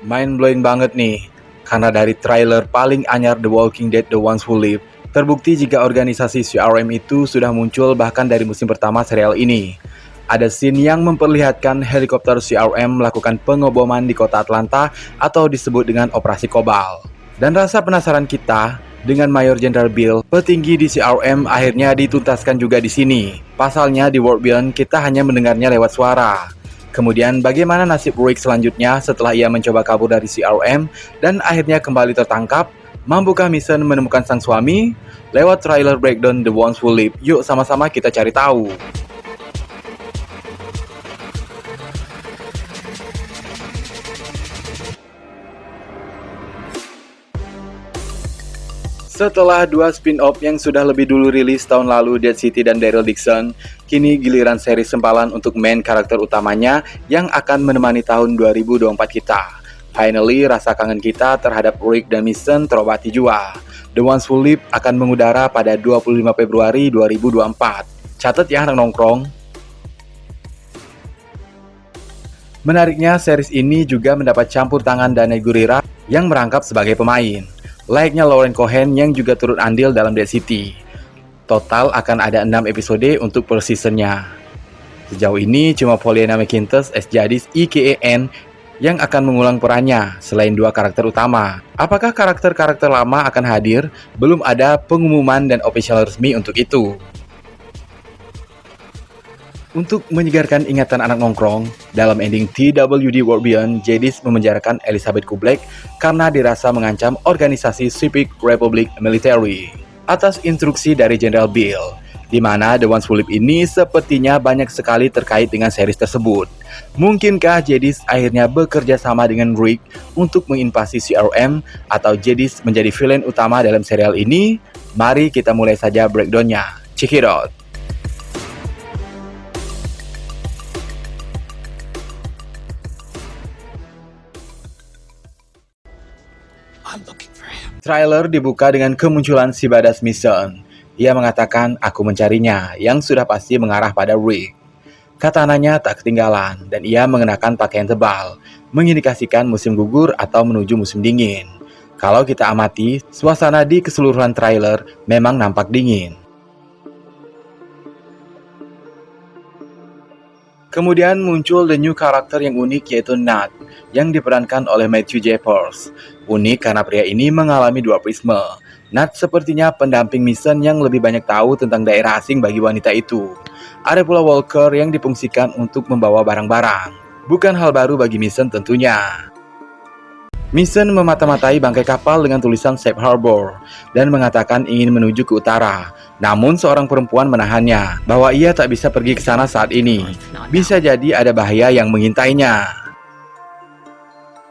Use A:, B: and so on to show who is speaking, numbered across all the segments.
A: Mind-blowing banget nih, karena dari trailer paling anyar The Walking Dead The Ones Who Live, terbukti jika organisasi CRM itu sudah muncul bahkan dari musim pertama serial ini. Ada scene yang memperlihatkan helikopter CRM melakukan pengoboman di kota Atlanta atau disebut dengan Operasi Kobal. Dan rasa penasaran kita dengan Mayor Jenderal Bill, petinggi di CRM akhirnya dituntaskan juga di sini. Pasalnya di World Beyond kita hanya mendengarnya lewat suara. Kemudian bagaimana nasib Rick selanjutnya setelah ia mencoba kabur dari CRM dan akhirnya kembali tertangkap? Mampukah Mason menemukan sang suami? Lewat trailer breakdown The Ones Who Live, yuk sama-sama kita cari tahu. Setelah dua spin-off yang sudah lebih dulu rilis tahun lalu, Dead City dan Daryl Dixon, kini giliran seri sempalan untuk main karakter utamanya yang akan menemani tahun 2024 kita. Finally, rasa kangen kita terhadap Rick dan Mason terobati jua. The Ones Who Live akan mengudara pada 25 Februari 2024. Catat ya anak nongkrong. Menariknya, series ini juga mendapat campur tangan Danai Gurira yang merangkap sebagai pemain. Layaknya Lauren Cohen yang juga turut andil dalam Dead City. Total akan ada 6 episode untuk per seasonnya. Sejauh ini cuma Pollyanna McIntosh as Jadis IKEN yang akan mengulang perannya selain dua karakter utama. Apakah karakter-karakter lama akan hadir? Belum ada pengumuman dan official resmi untuk itu. Untuk menyegarkan ingatan anak nongkrong, dalam ending TWD World Beyond, Jadis memenjarakan Elizabeth Kublek karena dirasa mengancam organisasi Civic Republic Military atas instruksi dari Jenderal Bill, di mana The Ones Who Live ini sepertinya banyak sekali terkait dengan series tersebut. Mungkinkah Jadis akhirnya bekerja sama dengan Rick untuk menginvasi CRM atau Jadis menjadi villain utama dalam serial ini? Mari kita mulai saja breakdownnya. Check it out! Trailer dibuka dengan kemunculan si badass Mason. Ia mengatakan, "Aku mencarinya," yang sudah pasti mengarah pada Rick. Katananya tak ketinggalan, dan ia mengenakan pakaian tebal, mengindikasikan musim gugur atau menuju musim dingin. Kalau kita amati, suasana di keseluruhan trailer memang nampak dingin. Kemudian muncul the new karakter yang unik yaitu Nat, yang diperankan oleh Matthew Jeffers. Unik karena pria ini mengalami dwarfisme. Nat sepertinya pendamping Mason yang lebih banyak tahu tentang daerah asing bagi wanita itu. Ada pula Walker yang difungsikan untuk membawa barang-barang. Bukan hal baru bagi Mason tentunya. Mason memata-matai bangkai kapal dengan tulisan Safe Harbor dan mengatakan ingin menuju ke utara. Namun seorang perempuan menahannya bahwa ia tak bisa pergi ke sana saat ini. Bisa jadi ada bahaya yang mengintainya.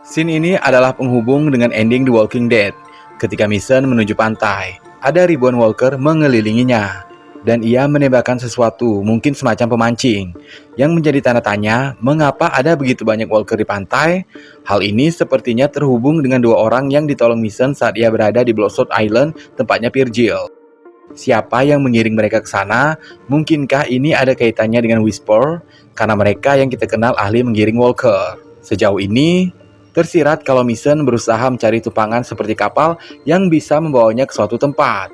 A: Scene ini adalah penghubung dengan ending The Walking Dead. Ketika Mason menuju pantai, ada ribuan walker mengelilinginya. Dan ia menembakkan sesuatu, mungkin semacam pemancing, yang menjadi tanda tanya mengapa ada begitu banyak walker di pantai. Hal ini sepertinya terhubung dengan dua orang yang ditolong Mason saat ia berada di Bloodshot Island, tempatnya Virgil. Siapa yang mengiring mereka ke sana? Mungkinkah ini ada kaitannya dengan Whisper? Karena mereka yang kita kenal ahli menggiring walker. Sejauh ini, tersirat kalau Mason berusaha mencari tumpangan seperti kapal yang bisa membawanya ke suatu tempat.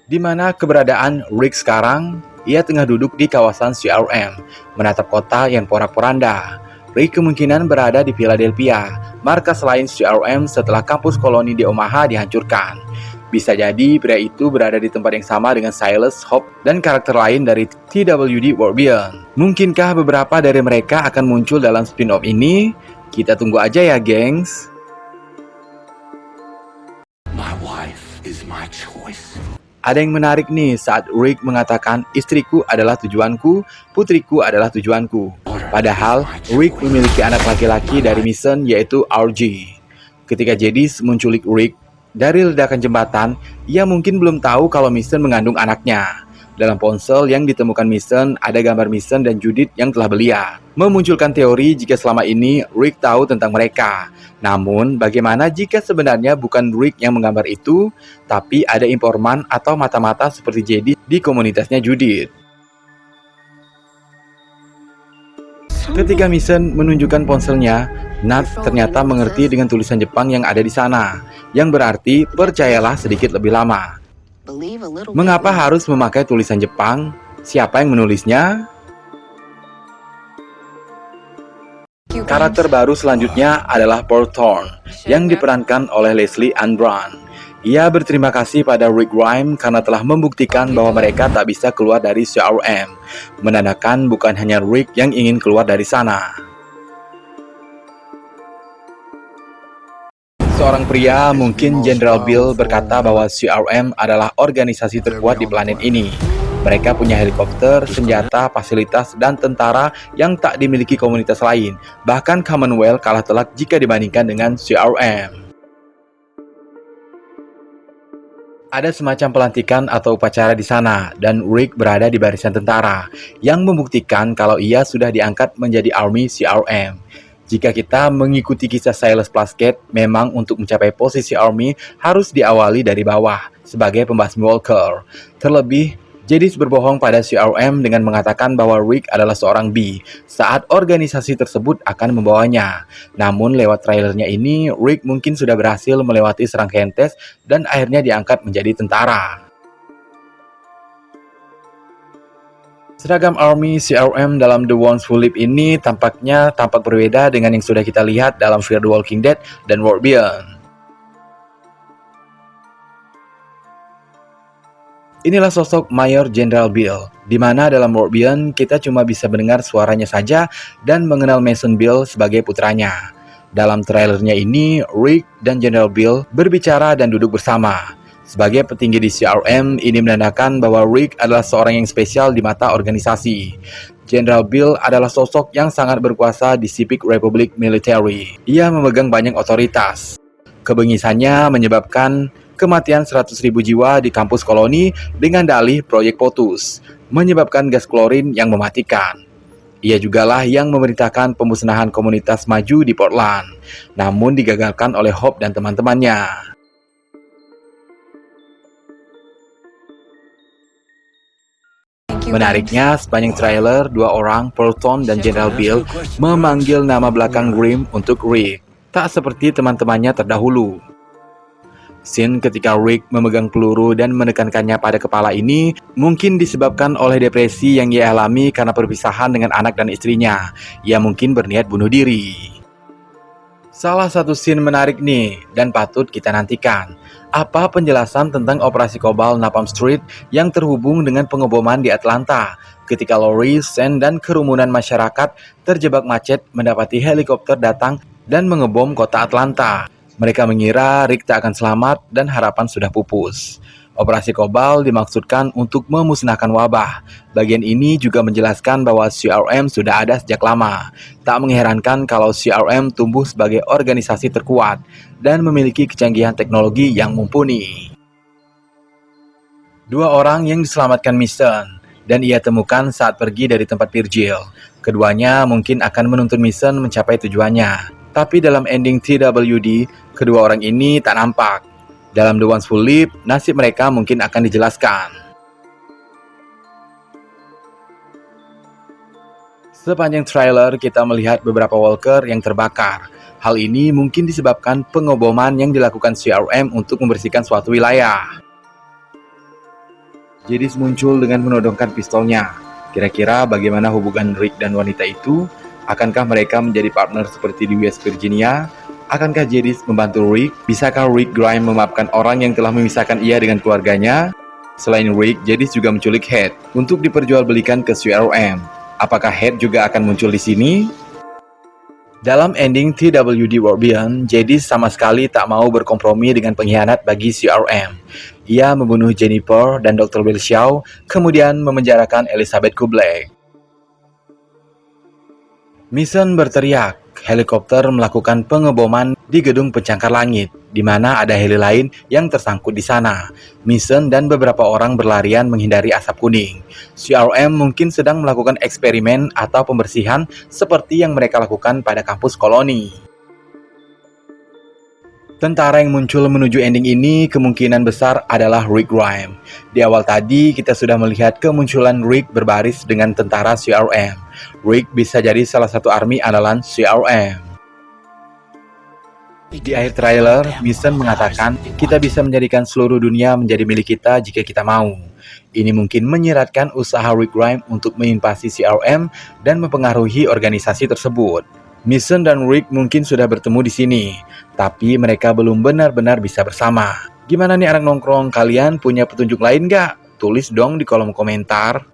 A: Di mana keberadaan Rick sekarang, ia tengah duduk di kawasan CRM, menatap kota yang porak-poranda. Rick kemungkinan berada di Philadelphia, markas lain CRM setelah kampus koloni di Omaha dihancurkan. Bisa jadi pria itu berada di tempat yang sama dengan Silas, Hope, dan karakter lain dari TWD World Beyond. Mungkinkah beberapa dari mereka akan muncul dalam spin-off ini? Kita tunggu aja ya, gengs.
B: My wife is my choice.
A: Ada yang menarik nih saat Rick mengatakan istriku adalah tujuanku, putriku adalah tujuanku. Padahal Rick memiliki anak laki-laki dari Mason yaitu RG. Ketika Jadis menculik Rick dari ledakan jembatan, ia mungkin belum tahu kalau Mason mengandung anaknya. Dalam ponsel yang ditemukan Mason, ada gambar Mason dan Judith yang telah belia, memunculkan teori jika selama ini Rick tahu tentang mereka. Namun, bagaimana jika sebenarnya bukan Rick yang menggambar itu, tapi ada informan atau mata-mata seperti Jadis di komunitasnya Judith?
B: So
A: Ketika Mission menunjukkan ponselnya, Nat ternyata mengerti dengan tulisan Jepang yang ada di sana, yang berarti percayalah sedikit lebih lama. Mengapa harus memakai tulisan Jepang? Siapa yang menulisnya? Karakter baru selanjutnya adalah Paul Thorne, yang diperankan oleh Leslie Ann Brown. Ia berterima kasih pada Rick Grimes karena telah membuktikan bahwa mereka tak bisa keluar dari CRM, menandakan bukan hanya Rick yang ingin keluar dari sana. Seorang pria, mungkin General Bill, berkata bahwa CRM adalah organisasi terkuat di planet ini. Mereka punya helikopter, senjata, fasilitas, dan tentara yang tak dimiliki komunitas lain. Bahkan Commonwealth kalah telak jika dibandingkan dengan CRM. Ada semacam pelantikan atau upacara di sana, dan Rick berada di barisan tentara, yang membuktikan kalau ia sudah diangkat menjadi Army CRM. Jika kita mengikuti kisah Silas Plaskett, memang untuk mencapai posisi Army harus diawali dari bawah, sebagai pembasmi Walker. Terlebih, Jadis berbohong pada CRM dengan mengatakan bahwa Rick adalah seorang B saat organisasi tersebut akan membawanya. Namun lewat trailernya ini, Rick mungkin sudah berhasil melewati serangkaian tes dan akhirnya diangkat menjadi tentara. Seragam Army CRM dalam The Ones Who Live ini tampaknya tampak berbeda dengan yang sudah kita lihat dalam Fear the Walking Dead dan World Beyond. Inilah sosok Mayor General Bill, di mana dalam World Beyond kita cuma bisa mendengar suaranya saja dan mengenal Mason Bill sebagai putranya. Dalam trailernya ini, Rick dan General Bill berbicara dan duduk bersama. Sebagai petinggi di CRM, ini menandakan bahwa Rick adalah seorang yang spesial di mata organisasi. General Bill adalah sosok yang sangat berkuasa di Civic Republic Military. Ia memegang banyak otoritas. Kebengisannya menyebabkan kematian 100.000 jiwa di kampus koloni dengan dalih proyek POTUS, menyebabkan gas klorin yang mematikan. Ia jugalah yang memerintahkan pemusnahan komunitas maju di Portland, namun digagalkan oleh Hope dan teman-temannya. Menariknya, sepanjang trailer, dua orang, Paul Thorne dan General Bill, memanggil nama belakang Grimm untuk Rick, tak seperti teman-temannya terdahulu. Scene ketika Rick memegang peluru dan menekankannya pada kepala ini mungkin disebabkan oleh depresi yang ia alami karena perpisahan dengan anak dan istrinya. Ia mungkin berniat bunuh diri. Salah satu scene menarik nih dan patut kita nantikan. Apa penjelasan tentang operasi Kobal Napalm Street yang terhubung dengan pengeboman di Atlanta ketika Lori, Sen, dan kerumunan masyarakat terjebak macet mendapati helikopter datang dan mengebom kota Atlanta. Mereka mengira Rick tak akan selamat dan harapan sudah pupus. Operasi Kobal dimaksudkan untuk memusnahkan wabah. Bagian ini juga menjelaskan bahwa CRM sudah ada sejak lama. Tak mengherankan kalau CRM tumbuh sebagai organisasi terkuat dan memiliki kecanggihan teknologi yang mumpuni. Dua orang yang diselamatkan Mission dan ia temukan saat pergi dari tempat Virgil. Keduanya mungkin akan menuntun Mission mencapai tujuannya. Tapi dalam ending TWD, kedua orang ini tak nampak. Dalam The Ones Who Live, nasib mereka mungkin akan dijelaskan. Sepanjang trailer, kita melihat beberapa walker yang terbakar. Hal ini mungkin disebabkan pengeboman yang dilakukan CRM untuk membersihkan suatu wilayah. Jadis muncul dengan menodongkan pistolnya. Kira-kira bagaimana hubungan Rick dan wanita itu? Akankah mereka menjadi partner seperti di West Virginia? Akankah Jadis membantu Rick? Bisakah Rick Grimes memaafkan orang yang telah memisahkan ia dengan keluarganya? Selain Rick, Jadis juga menculik Head untuk diperjualbelikan ke CRM. Apakah Head juga akan muncul di sini? Dalam ending TWD World Beyond, Jadis sama sekali tak mau berkompromi dengan pengkhianat bagi CRM. Ia membunuh Jennifer dan Dr. Bill Shaw, kemudian memenjarakan Elizabeth Kublek. Mission berteriak, helikopter melakukan pengeboman di gedung pencakar langit, di mana ada heli lain yang tersangkut di sana. Mission dan beberapa orang berlarian menghindari asap kuning. CRM mungkin sedang melakukan eksperimen atau pembersihan seperti yang mereka lakukan pada kampus koloni. Tentara yang muncul menuju ending ini kemungkinan besar adalah Rick Grimes. Di awal tadi kita sudah melihat kemunculan Rick berbaris dengan tentara CRM. Rick bisa jadi salah satu army andalan CRM. Di akhir trailer, Mason mengatakan kita bisa menjadikan seluruh dunia menjadi milik kita jika kita mau. Ini mungkin menyiratkan usaha Rick Grimes untuk menginvasi CRM dan mempengaruhi organisasi tersebut. Mason dan Rick mungkin sudah bertemu di sini, tapi mereka belum benar-benar bisa bersama. Gimana nih anak nongkrong, kalian punya petunjuk lain nggak? Tulis dong di kolom komentar.